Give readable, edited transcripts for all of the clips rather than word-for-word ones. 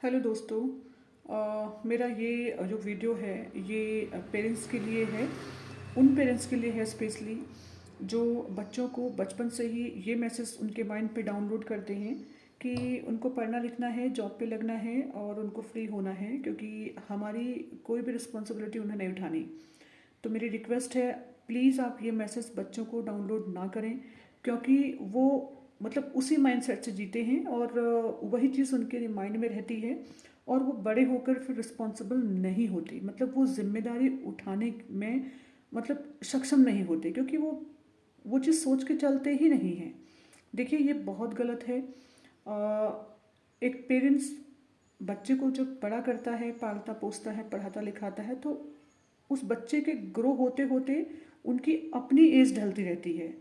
Hello दोस्तों। मेरा ये जो वीडियो है ये पेरेंट्स के लिए है। उन पेरेंट्स के लिए है स्पेशली जो बच्चों को बचपन से ही ये मैसेज उनके माइंड पे डाउनलोड करते हैं कि उनको पढ़ना लिखना है, जॉब पे लगना है और उनको फ्री होना है, क्योंकि हमारी कोई भी रिस्पॉन्सिबिलिटी उन्हें नहीं उठानी। तो मेरी रिक्वेस्ट है, प्लीज़ आप ये मैसेज बच्चों को डाउनलोड ना करें, क्योंकि वो मतलब उसी माइंडसेट से जीते हैं और वही चीज़ उनके माइंड में रहती है और वो बड़े होकर फिर रिस्पॉन्सिबल नहीं होती, मतलब वो जिम्मेदारी उठाने में मतलब सक्षम नहीं होते, क्योंकि वो चीज़ सोच के चलते ही नहीं हैं। देखिए, ये बहुत गलत है। एक पेरेंट्स बच्चे को जब बड़ा करता है, पालता पोसता है, पढ़ाता लिखाता है, तो उस बच्चे के ग्रो होते होते उनकी अपनी एज ढलती रहती है।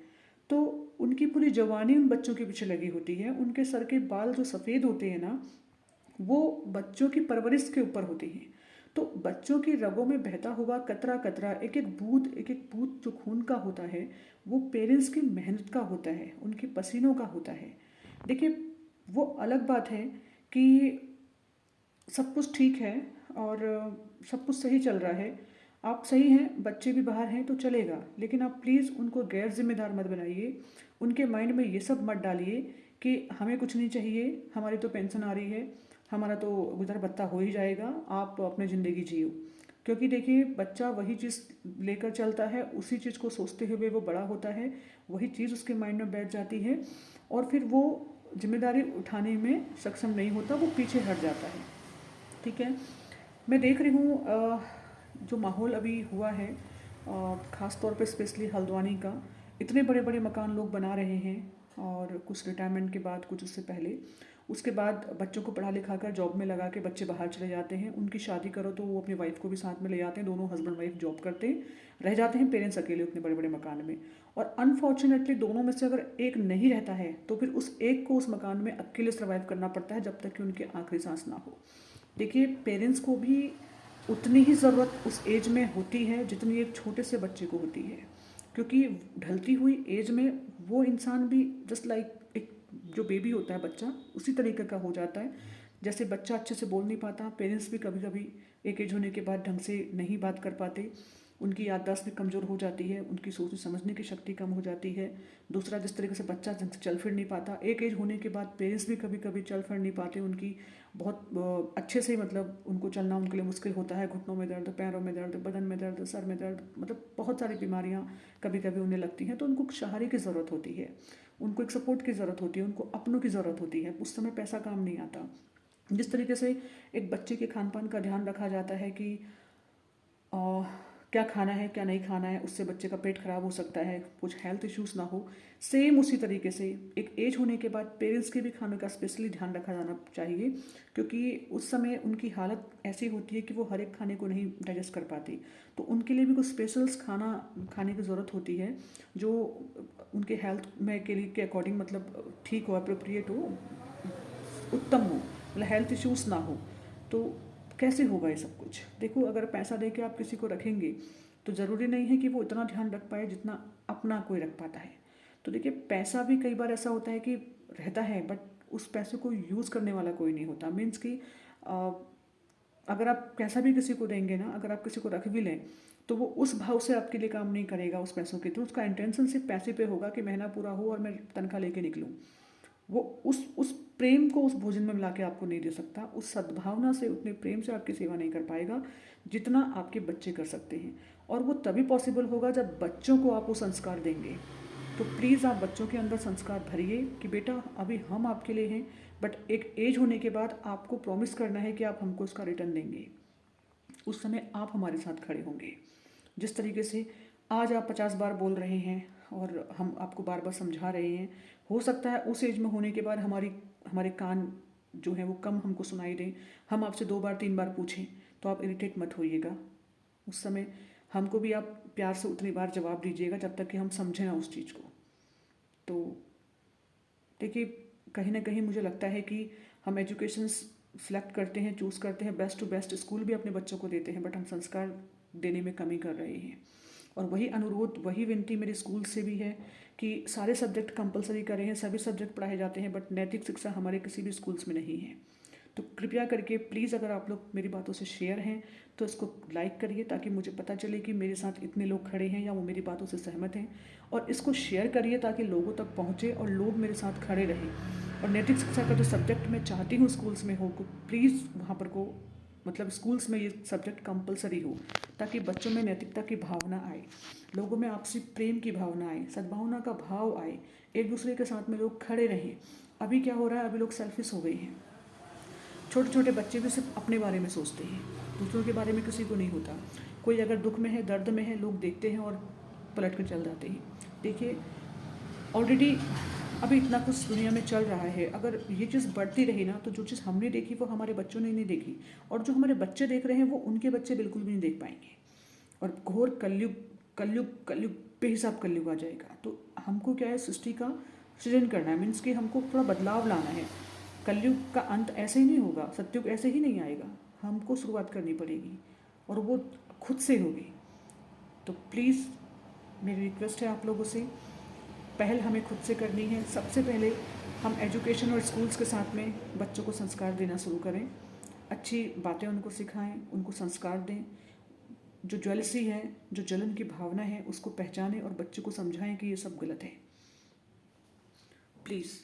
तो उनकी पूरी जवानी उन बच्चों के पीछे लगी होती है। उनके सर के बाल जो सफ़ेद होते हैं ना, वो बच्चों की परवरिश के ऊपर होती हैं। तो बच्चों की रगों में बहता हुआ कतरा कतरा, एक एक बूंद जो खून का होता है, वो पेरेंट्स की मेहनत का होता है, उनके पसीनों का होता है। देखिए, वो अलग बात है कि सब कुछ ठीक है और सब कुछ सही चल रहा है, आप सही हैं, बच्चे भी बाहर हैं तो चलेगा, लेकिन आप प्लीज़ उनको गैर जिम्मेदार मत बनाइए। उनके माइंड में ये सब मत डालिए कि हमें कुछ नहीं चाहिए, हमारी तो पेंशन आ रही है, हमारा तो गुजर बत्ता हो ही जाएगा, आप अपनी ज़िंदगी जियो। क्योंकि देखिए, बच्चा वही चीज़ लेकर चलता है, उसी चीज़ को सोचते हुए वो बड़ा होता है, वही चीज़ उसके माइंड में बैठ जाती है और फिर वो जिम्मेदारी उठाने में सक्षम नहीं होता, वो पीछे हट जाता है। ठीक है। मैं देख रही हूँ जो माहौल अभी हुआ है, ख़ास तौर पे स्पेशली हल्द्वानी का, इतने बड़े बड़े मकान लोग बना रहे हैं और कुछ रिटायरमेंट के बाद, कुछ उससे पहले, उसके बाद बच्चों को पढ़ा लिखा कर जॉब में लगा के बच्चे बाहर चले जाते हैं। उनकी शादी करो तो वो अपनी वाइफ को भी साथ में ले जाते हैं, दोनों हस्बैंड वाइफ जॉब करते हैं, रह जाते हैं पेरेंट्स अकेले उतने बड़े बड़े मकान में। और अनफॉर्चुनेटली दोनों में से अगर एक नहीं रहता है तो फिर उस एक को उस मकान में अकेले सर्वाइव करना पड़ता है जब तक कि उनकी आखिरी सांस ना हो। देखिए, पेरेंट्स को भी उतनी ही ज़रूरत उस एज में होती है जितनी एक छोटे से बच्चे को होती है, क्योंकि ढलती हुई एज में वो इंसान भी जस्ट लाइक एक जो बेबी होता है बच्चा, उसी तरीके का हो जाता है। जैसे बच्चा अच्छे से बोल नहीं पाता, पेरेंट्स भी कभी कभी एक एज होने के बाद ढंग से नहीं बात कर पाते, उनकी याददाश्त भी कमज़ोर हो जाती है, उनकी सोचने समझने की शक्ति कम हो जाती है। दूसरा, जिस तरीके से बच्चा ढंग से चल फिर नहीं पाता, एक एज होने के बाद पेरेंट्स भी कभी कभी चल फिर नहीं पाते, उनकी बहुत अच्छे से मतलब उनको चलना उनके लिए मुश्किल होता है, घुटनों में दर्द, पैरों में दर्द, बदन में दर्द, सर में दर्द, मतलब बहुत सारी बीमारियां कभी कभी उन्हें लगती हैं। तो उनको सहारे की ज़रूरत होती है, उनको एक सपोर्ट की ज़रूरत होती है, उनको अपनों की ज़रूरत होती है। उस समय पैसा काम नहीं आता। जिस तरीके से एक बच्चे के खान पान का ध्यान रखा जाता है कि अ, क्या खाना है क्या नहीं खाना है, उससे बच्चे का पेट खराब हो सकता है, कुछ हेल्थ इश्यूज ना हो, सेम उसी तरीके से एक एज होने के बाद पेरेंट्स के भी खाने का स्पेशली ध्यान रखा जाना चाहिए, क्योंकि उस समय उनकी हालत ऐसी होती है कि वो हर एक खाने को नहीं डाइजेस्ट कर पाती। तो उनके लिए भी कुछ स्पेशल्स खाना खाने की ज़रूरत होती है जो उनके हेल्थ में के लिए के अकॉर्डिंग मतलब ठीक हो, अप्रोप्रिएट हो, उत्तम हो, मतलब हेल्थ इश्यूज ना हो। तो कैसे होगा ये सब कुछ? देखो, अगर पैसा दे के आप किसी को रखेंगे तो ज़रूरी नहीं है कि वो इतना ध्यान रख पाए जितना अपना कोई रख पाता है। तो देखिए, पैसा भी कई बार ऐसा होता है कि रहता है, बट उस पैसे को यूज़ करने वाला कोई नहीं होता। मीन्स कि अ, अगर आप पैसा भी किसी को देंगे ना, अगर आप किसी को रख भी लें तो वो उस भाव से आपके लिए काम नहीं करेगा उस पैसों के थ्रू। उसका इंटेंशन सिर्फ पैसे पे होगा कि महीना पूरा हो और मैं तनख्वाह लेके निकलूँ। वो उस प्रेम को उस भोजन में मिला के आपको नहीं दे सकता, उस सद्भावना से, उतने प्रेम से आपकी सेवा नहीं कर पाएगा जितना आपके बच्चे कर सकते हैं। और वो तभी पॉसिबल होगा जब बच्चों को आप वो संस्कार देंगे। तो प्लीज़ आप बच्चों के अंदर संस्कार भरिए कि बेटा, अभी हम आपके लिए हैं, बट एक एज होने के बाद आपको प्रॉमिस करना है कि आप हमको उसका रिटर्न देंगे। उस समय आप हमारे साथ खड़े होंगे। जिस तरीके से आज आप 50 बार बोल रहे हैं और हम आपको बार बार समझा रहे हैं, हो सकता है उस एज में होने के बाद हमारे कान जो हैं वो कम हमको सुनाई दें, हम आपसे 2 बार 3 बार पूछें, तो आप इरिटेट मत होइएगा। उस समय हमको भी आप प्यार से उतनी बार जवाब दीजिएगा जब तक कि हम समझें ना उस चीज़ को। तो देखिए, कहीं ना कहीं मुझे लगता है कि हम एजुकेशन सेलेक्ट करते हैं, चूज़ करते हैं, बेस्ट टू बेस्ट स्कूल भी अपने बच्चों को देते हैं, बट हम संस्कार देने में कमी कर रहे हैं। और वही अनुरोध, वही विनती मेरे स्कूल से भी है कि सारे सब्जेक्ट कंपलसरी करें हैं, सभी सब्जेक्ट पढ़ाए जाते हैं, बट नैतिक शिक्षा हमारे किसी भी स्कूल्स में नहीं है। तो कृपया कृपया करके प्लीज़ अगर आप लोग मेरी बातों से शेयर हैं तो इसको लाइक करिए, ताकि मुझे पता चले कि मेरे साथ इतने लोग खड़े हैं या वो मेरी बातों से सहमत हैं। और इसको शेयर करिए ताकि लोगों तक पहुँचे और लोग मेरे साथ खड़े रहें। और नैतिक शिक्षा का जो सब्जेक्ट मैं चाहती हूँ स्कूल्स में हो, प्लीज़ वहाँ पर को मतलब स्कूल्स में ये सब्जेक्ट कंपलसरी हो, ताकि बच्चों में नैतिकता की भावना आए, लोगों में आपसी प्रेम की भावना आए, सद्भावना का भाव आए, एक दूसरे के साथ में लोग खड़े रहें। अभी क्या हो रहा है, अभी लोग सेल्फिश हो गए हैं। छोटे छोटे बच्चे भी सिर्फ अपने बारे में सोचते हैं, दूसरों के बारे में किसी को नहीं होता। कोई अगर दुख में है, दर्द में है, लोग देखते हैं और पलट कर चल जाते हैं। देखिए, ऑलरेडी अभी इतना कुछ दुनिया में चल रहा है, अगर ये चीज़ बढ़ती रही ना तो जो चीज़ हमने देखी वो हमारे बच्चों ने नहीं देखी, और जो हमारे बच्चे देख रहे हैं वो उनके बच्चे बिल्कुल भी नहीं देख पाएंगे। और घोर कलयुग कलयुग कलयुग बेहिसाब कलयुग आ जाएगा। तो हमको क्या है, सृष्टि का सृजन करना है, मीन्स कि हमको थोड़ा बदलाव लाना है। कलयुग का अंत ऐसे ही नहीं होगा, सत्युग ऐसे ही नहीं आएगा, हमको शुरुआत करनी पड़ेगी और वो खुद से होगी। तो प्लीज़ मेरी रिक्वेस्ट है आप लोगों से, पहल हमें खुद से करनी है। सबसे पहले हम एजुकेशन और स्कूल्स के साथ में बच्चों को संस्कार देना शुरू करें, अच्छी बातें उनको सिखाएं, उनको संस्कार दें। जो ज्वेलसी है, जो जलन की भावना है, उसको पहचानें और बच्चों को समझाएं कि ये सब गलत है, प्लीज़।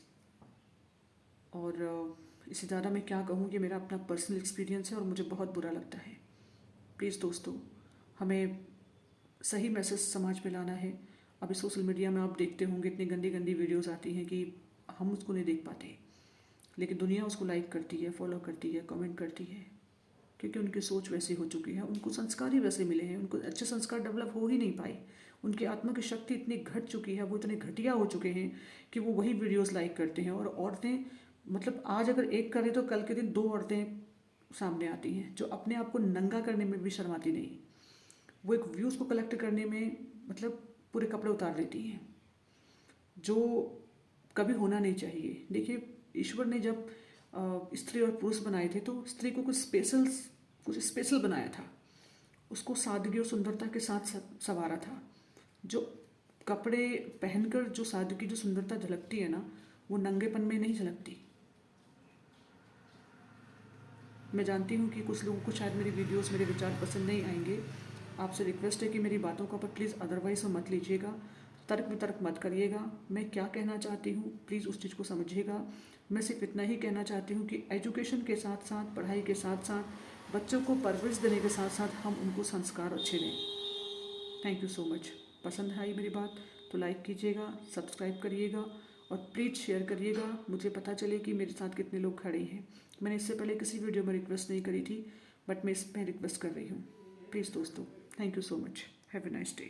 और इससे ज़्यादा मैं क्या कहूँ, ये मेरा अपना पर्सनल एक्सपीरियंस है और मुझे बहुत बुरा लगता है। प्लीज़ दोस्तों, हमें सही मैसेज समाज में लाना है। अभी सोशल मीडिया में आप देखते होंगे इतनी गंदी गंदी वीडियोस आती हैं कि हम उसको नहीं देख पाते, लेकिन दुनिया उसको लाइक करती है, फॉलो करती है, कमेंट करती है, क्योंकि उनकी सोच वैसी हो चुकी है, उनको संस्कार ही वैसे मिले हैं, उनको अच्छे संस्कार डेवलप हो ही नहीं पाए। उनकी आत्मा की शक्ति इतनी घट चुकी है, वो इतने घटिया हो चुके हैं कि वो वही वीडियोस लाइक करते हैं। और औरतें, मतलब आज अगर एक करें तो कल के दिन दो औरतें सामने आती हैं जो अपने आप को नंगा करने में भी शर्माती नहीं। वो एक व्यूज़ को कलेक्ट करने में मतलब पूरे कपड़े उतार देती हैं, जो कभी होना नहीं चाहिए। देखिए, ईश्वर ने जब स्त्री और पुरुष बनाए थे तो स्त्री को कुछ स्पेशल बनाया था, उसको सादगी और सुंदरता के साथ संवारा था। जो कपड़े पहनकर जो सादगी, जो सुंदरता झलकती है ना, वो नंगेपन में नहीं झलकती। मैं जानती हूँ कि कुछ लोगों को शायद मेरी वीडियोस, मेरे विचार पसंद नहीं आएंगे। आपसे रिक्वेस्ट है कि मेरी बातों का पर प्लीज़ अदरवाइज मत लीजिएगा, तर्क वितर्क मत करिएगा। मैं क्या कहना चाहती हूँ प्लीज़ उस चीज़ को समझिएगा। मैं सिर्फ इतना ही कहना चाहती हूँ कि एजुकेशन के साथ साथ, पढ़ाई के साथ साथ, बच्चों को परवरिश देने के साथ साथ हम उनको संस्कार अच्छे दें। Thank you so much. पसंद आई मेरी बात तो लाइक कीजिएगा, सब्सक्राइब करिएगा और प्लीज़ शेयर करिएगा, मुझे पता चले कि मेरे साथ कितने लोग खड़े हैं। मैंने इससे पहले किसी वीडियो में रिक्वेस्ट नहीं करी थी, बट मैं इसमें रिक्वेस्ट कर रही हूँ। प्लीज़ दोस्तों, thank you so much. Have a nice day.